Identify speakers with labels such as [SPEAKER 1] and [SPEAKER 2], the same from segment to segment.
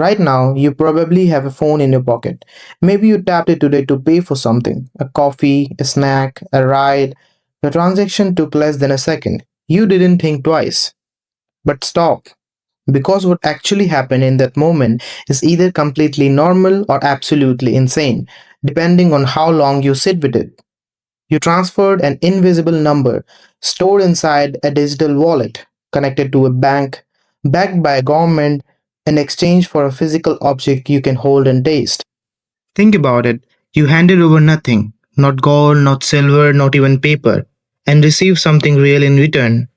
[SPEAKER 1] Right now, you probably have a phone in your pocket. Maybe you tapped it today to pay for something a coffee, a snack, a ride. The transaction took less than a second. You didn't think twice. But stop. Because what actually happened in that moment is either completely normal or absolutely insane, depending on how long you sit with it. You transferred an invisible number stored inside a digital wallet connected to a bank, backed by a government, in exchange for a physical object you can hold and taste. Think about it. You handed over nothing, not gold, not silver, not even paper, and received something real in return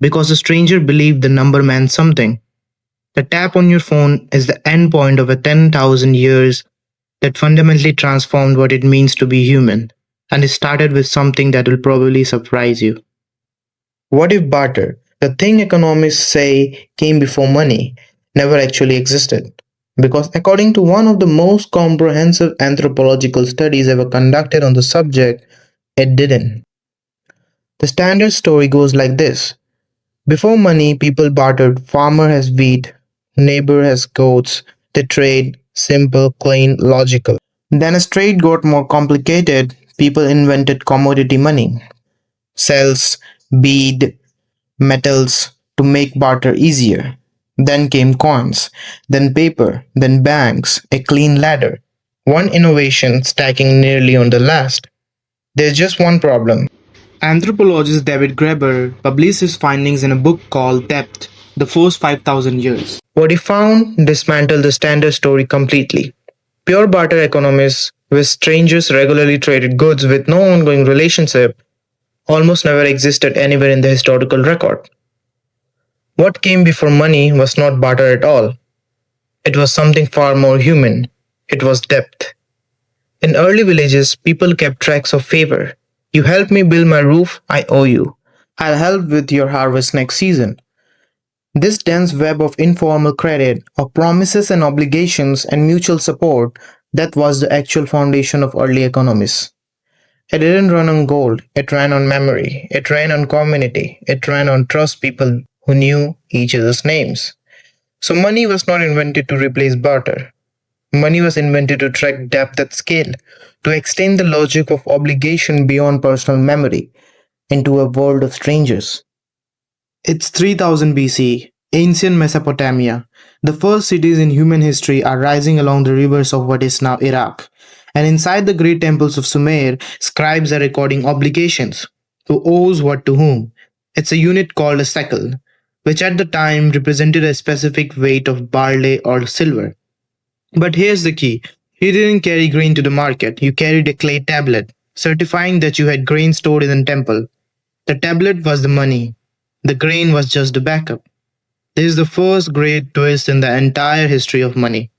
[SPEAKER 1] because a stranger believed the number meant something. The tap on your phone is the end point of a 10,000 years that fundamentally transformed what it means to be human. And it started with something that will probably surprise you. What if barter, the thing economists say came before money, never actually existed? Because according to one of the most comprehensive anthropological studies ever conducted on the subject, it didn't. The standard story goes like this. Before money, people bartered. Farmer has wheat, neighbor has goats. They trade, simple, clean, logical. Then as trade got more complicated, people invented commodity money, cells, bead, metals to make barter easier. Then came coins, then paper, then banks, a clean ladder. One innovation stacking nearly on the last. There's just one problem. Anthropologist David Graeber published his findings in a book called Depth, The First 5,000 Years. What he found dismantled the standard story completely. Pure barter economies, where strangers regularly traded goods with no ongoing relationship, almost never existed anywhere in the historical record. What came before money was not barter at all. It was something far more human. It was depth. In early villages, people kept tracks of favor. You help me build my roof, I owe you. I'll help with your harvest next season. This dense web of informal credit, of promises and obligations and mutual support, that was the actual foundation of early economies. It didn't run on gold, it ran on memory, it ran on community, it ran on trust people who knew each other's names. So money was not invented to replace barter. Money was invented to track depth at scale, to extend the logic of obligation beyond personal memory into a world of strangers. It's 3000 BC, ancient Mesopotamia. The first cities in human history are rising along the rivers of what is now Iraq. And inside the great temples of Sumer, scribes are recording obligations. Who owes what to whom? It's a unit called a shekel, which at the time represented a specific weight of barley or silver. But here's the key. You didn't carry grain to the market, you carried a clay tablet, certifying that you had grain stored in the temple. The tablet was the money. The grain was just the backup. This is the first great twist in the entire history of money.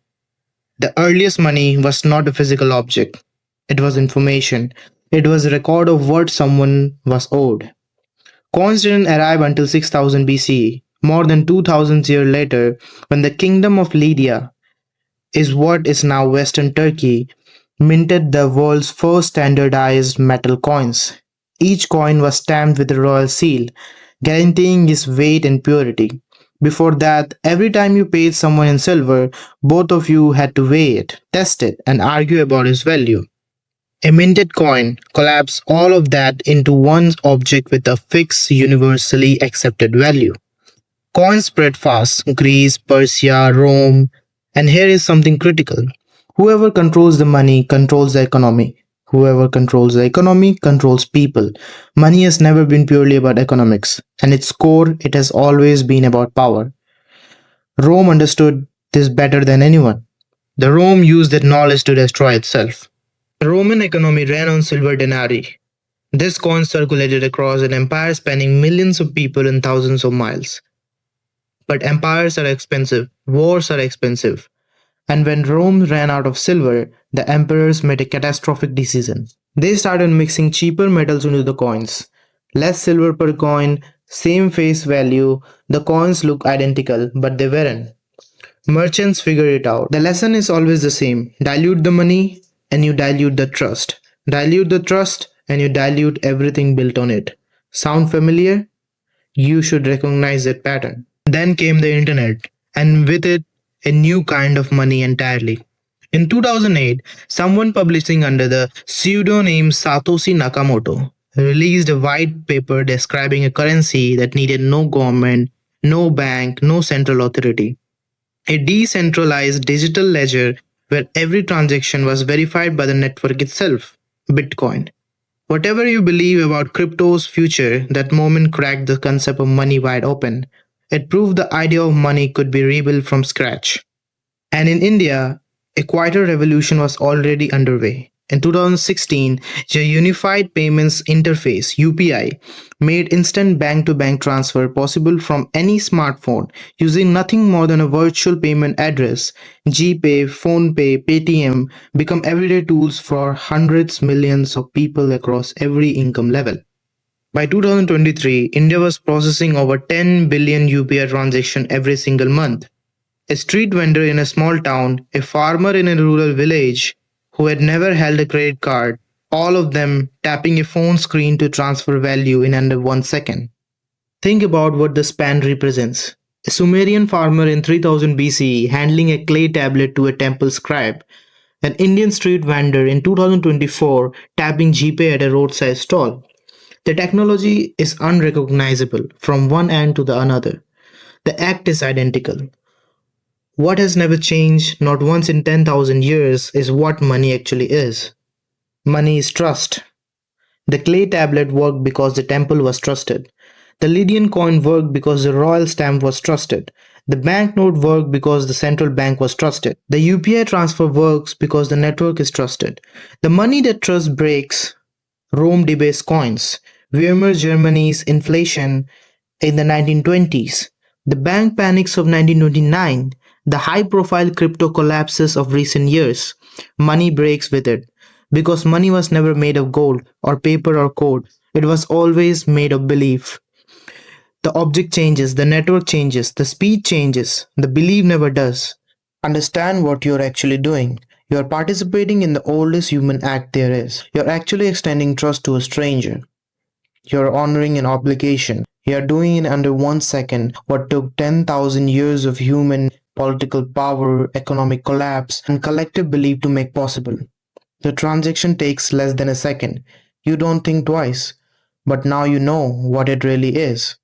[SPEAKER 1] The earliest money was not a physical object. It was information. It was a record of what someone was owed. Coins didn't arrive until 6000 BCE, more than 2000 years later, when the kingdom of Lydia, is what is now Western Turkey, minted the world's first standardized metal coins. Each coin was stamped with a royal seal, guaranteeing its weight and purity. Before that, every time you paid someone in silver, both of you had to weigh it, test it, and argue about its value. A minted coin collapsed all of that into one object with a fixed, universally accepted value. Coins spread fast Greece, Persia, Rome, and here is something critical. Whoever controls the money controls the economy. Whoever controls the economy controls people. Money has never been purely about economics, and its core, it has always been about power. Rome understood this better than anyone. The Rome used that knowledge to destroy itself. The Roman economy ran on silver denarii. This coin circulated across an empire spanning millions of people and thousands of miles. But empires are expensive, wars are expensive, and when Rome ran out of silver, the emperors made a catastrophic decision. They started mixing cheaper metals into the coins. Less silver per coin, same face value, the coins look identical, but they weren't. Merchants figured it out. The lesson is always the same. Dilute the money and you dilute the trust. Dilute the trust and you dilute everything built on it. Sound familiar? You should recognize that pattern. Then came the internet, and with it, a new kind of money entirely. In 2008, someone publishing under the pseudonym Satoshi Nakamoto released a white paper describing a currency that needed no government, no bank, no central authority. A decentralized digital ledger where every transaction was verified by the network itself, Bitcoin. Whatever you believe about crypto's future, that moment cracked the concept of money wide open. It proved the idea of money could be rebuilt from scratch. And in India, a quieter revolution was already underway. In 2016, the Unified Payments Interface (UPI) made instant bank to bank transfer possible from any smartphone using nothing more than a virtual payment address. GPay, PhonePe, Paytm become everyday tools for hundreds millions of people across every income level. By 2023, India was processing over 10 billion UPI transactions every single month. A street vendor in a small town, a farmer in a rural village who had never held a credit card, all of them tapping a phone screen to transfer value in under 1 second. Think about what the span represents. A Sumerian farmer in 3000 BCE handling a clay tablet to a temple scribe, an Indian street vendor in 2024 tapping GPay at a roadside stall. The technology is unrecognizable from one end to the another. The act is identical. What has never changed, not once in 10,000 years, is what money actually is. Money is trust. The clay tablet worked because the temple was trusted. The Lydian coin worked because the royal stamp was trusted. The banknote worked because the central bank was trusted. The UPI transfer works because the network is trusted. The money that trust breaks, Rome debased coins. Weimar Germany's inflation in the 1920s, the bank panics of 1929, the high profile crypto collapses of recent years. Money breaks with it. Because money was never made of gold or paper or code, it was always made of belief. The object changes, the network changes, the speed changes, the belief never does. Understand what you're actually doing. You're participating in the oldest human act there is. You're actually extending trust to a stranger. You're honoring an obligation. You're doing in under 1 second what took 10,000 years of human political power, economic collapse, and collective belief to make possible. The transaction takes less than a second. You don't think twice. But now you know what it really is.